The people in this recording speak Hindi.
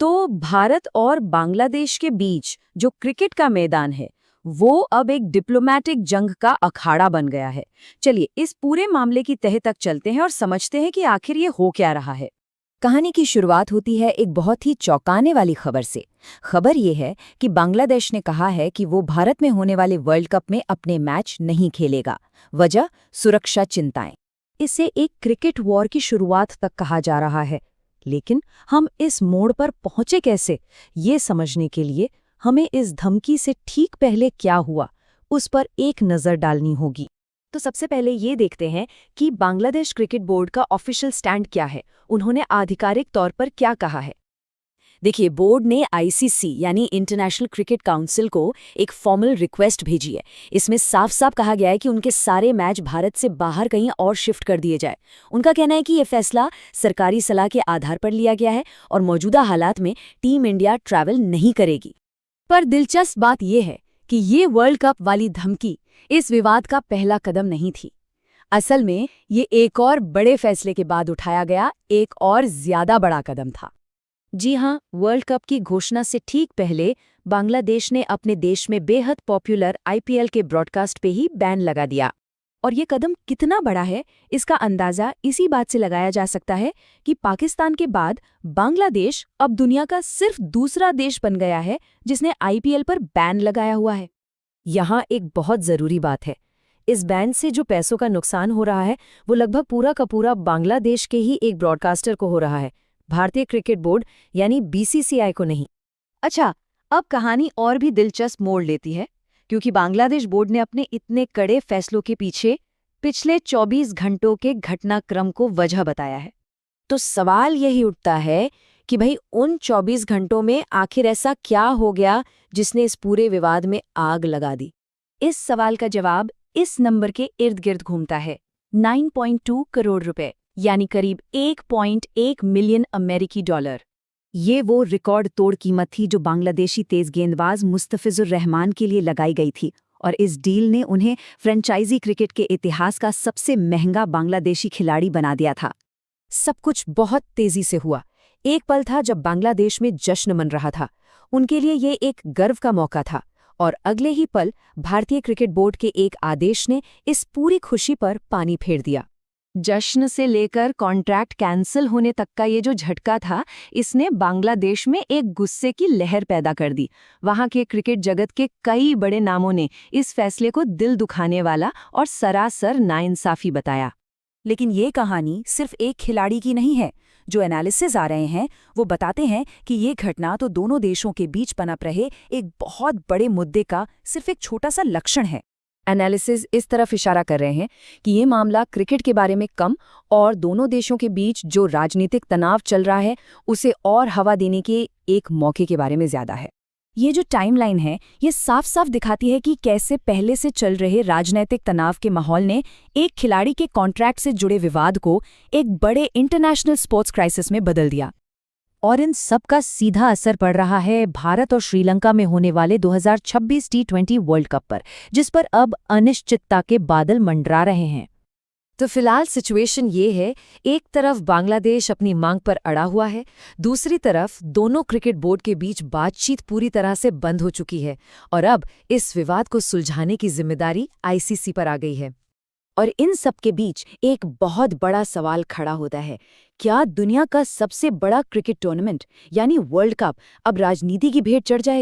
तो भारत और बांग्लादेश के बीच जो क्रिकेट का मैदान है, वो अब एक डिप्लोमेटिक जंग का अखाड़ा बन गया है। चलिए इस पूरे मामले की तह तक चलते हैं और समझते हैं कि आखिर ये हो क्या रहा है। कहानी की शुरुआत होती है एक बहुत ही चौंकाने वाली खबर से। खबर ये है कि बांग्लादेश ने कहा है कि वो भारत में होने वाले वर्ल्ड कप में अपने मैच नहीं खेलेगा। वजह सुरक्षा चिंताएं। इसे एक क्रिकेट वॉर की शुरुआत तक कहा जा रहा है। लेकिन हम इस मोड़ पर पहुंचे कैसे, ये समझने के लिए हमें इस धमकी से ठीक पहले क्या हुआ, उस पर एक नज़र डालनी होगी। तो सबसे पहले ये देखते हैं कि बांग्लादेश क्रिकेट बोर्ड का ऑफिशियल स्टैंड क्या है। उन्होंने आधिकारिक तौर पर क्या कहा है। देखिए, बोर्ड ने आईसीसी यानी इंटरनेशनल क्रिकेट काउंसिल को एक फॉर्मल रिक्वेस्ट भेजी है। इसमें साफ साफ कहा गया है कि उनके सारे मैच भारत से बाहर कहीं और शिफ्ट कर दिए जाए। उनका कहना है कि यह फैसला सरकारी सलाह के आधार पर लिया गया है और मौजूदा हालात में टीम इंडिया ट्रैवल नहीं करेगी। पर दिलचस्प बात यह है कि ये वर्ल्ड कप वाली धमकी इस विवाद का पहला कदम नहीं थी। असल में ये एक और बड़े फैसले के बाद उठाया गया एक और ज्यादा बड़ा कदम था। जी हां, वर्ल्ड कप की घोषणा से ठीक पहले बांग्लादेश ने अपने देश में बेहद पॉपुलर आईपीएल के ब्रॉडकास्ट पे ही बैन लगा दिया। और ये कदम कितना बड़ा है, इसका अंदाजा इसी बात से लगाया जा सकता है कि पाकिस्तान के बाद बांग्लादेश अब दुनिया का सिर्फ दूसरा देश बन गया है जिसने आईपीएल पर बैन लगाया हुआ है। यहाँ एक बहुत ज़रूरी बात है, इस बैन से जो पैसों का नुकसान हो रहा है वो लगभग पूरा का पूरा बांग्लादेश के ही एक ब्रॉडकास्टर को हो रहा है, भारतीय क्रिकेट बोर्ड यानी बीसीसीआई को नहीं। अच्छा, अब कहानी और भी दिलचस्प मोड़ लेती है, क्योंकि बांग्लादेश बोर्ड ने अपने इतने कड़े फैसलों के पीछे पिछले 24 घंटों के घटनाक्रम को वजह बताया है। तो सवाल यही उठता है कि भाई उन 24 घंटों में आखिर ऐसा क्या हो गया जिसने इस पूरे विवाद में आग लगा दी। इस सवाल का जवाब इस नंबर के इर्द गिर्द घूमता है, 9.2 करोड़ रुपए, यानी करीब 1.1 मिलियन अमेरिकी डॉलर। ये वो रिकॉर्ड तोड़ कीमत थी जो बांग्लादेशी तेज गेंदबाज मुस्तफिजुर रहमान के लिए लगाई गई थी, और इस डील ने उन्हें फ्रेंचाइजी क्रिकेट के इतिहास का सबसे महंगा बांग्लादेशी खिलाड़ी बना दिया था। सब कुछ बहुत तेजी से हुआ। एक पल था जब बांग्लादेश में जश्न मन रहा था, उनके लिए ये एक गर्व का मौका था, और अगले ही पल भारतीय क्रिकेट बोर्ड के एक आदेश ने इस पूरी खुशी पर पानी फेर दिया। जश्न से लेकर कॉन्ट्रैक्ट कैंसिल होने तक का ये जो झटका था, इसने बांग्लादेश में एक गुस्से की लहर पैदा कर दी। वहां के क्रिकेट जगत के कई बड़े नामों ने इस फैसले को दिल दुखाने वाला और सरासर नाइंसाफी बताया। लेकिन ये कहानी सिर्फ एक खिलाड़ी की नहीं है। जो एनालिसिस आ रहे हैं वो बताते हैं कि ये घटना तो दोनों देशों के बीच पनप रहे एक बहुत बड़े मुद्दे का सिर्फ एक छोटा सा लक्षण है। एनालिसिस इस तरफ इशारा कर रहे हैं कि ये मामला क्रिकेट के बारे में कम और दोनों देशों के बीच जो राजनीतिक तनाव चल रहा है उसे और हवा देने के एक मौके के बारे में ज्यादा है। ये जो टाइमलाइन है ये साफ साफ दिखाती है कि कैसे पहले से चल रहे राजनीतिक तनाव के माहौल ने एक खिलाड़ी के कॉन्ट्रैक्ट से जुड़े विवाद को एक बड़े इंटरनेशनल स्पोर्ट्स क्राइसिस में बदल दिया। और इन सब का सीधा असर पड़ रहा है भारत और श्रीलंका में होने वाले 2026 टी20 वर्ल्ड कप पर, जिस पर अब अनिश्चितता के बादल मंडरा रहे हैं। तो फिलहाल सिचुएशन ये है, एक तरफ बांग्लादेश अपनी मांग पर अड़ा हुआ है, दूसरी तरफ दोनों क्रिकेट बोर्ड के बीच बातचीत पूरी तरह से बंद हो चुकी है, और अब इस विवाद को सुलझाने की जिम्मेदारी आईसीसी पर आ गई है। और इन सब के बीच एक बहुत बड़ा सवाल खड़ा होता है, क्या दुनिया का सबसे बड़ा क्रिकेट टूर्नामेंट यानी वर्ल्ड कप अब राजनीति की भेंट चढ़ जाएगा?